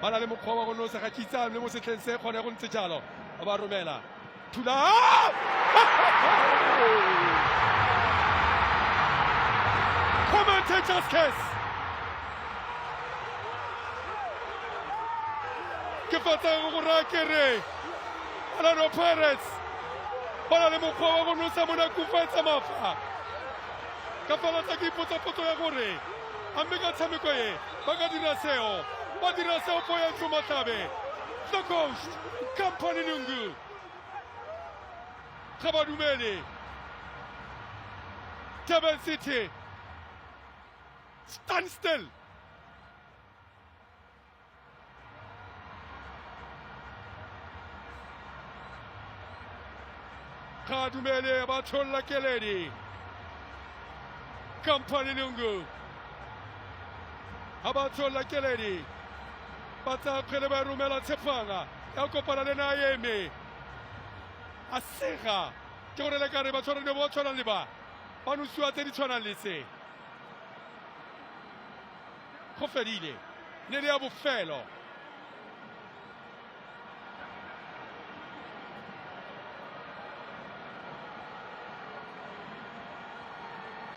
ba na le mokgwa wa go nosa ga kitsang le mo setlheng se kgone go ntse jalo ba romela thula commentators case ke fatang go ra kere Orlando Pirates ba na le mokgwa wa go nosa mo nakong fa e tsamaya ka fela tsa ke ipotsa ya gore a mme ka tshameko e ba ka dira seo ba dira seo po ya Matlabe the coach Kampane Nyungu ga ba dumele Durban City stand still ga dumele ba tholla keledi Kampane Nyungu ha ba tholla keledi ba tsa kgwele ba romela Tshepanga ya kopana le Naeme a sega ke gore le kare ba tshwarane bo tshwana le ba nusiwa tse di tshwanang le se go fedile ne le ya bofelo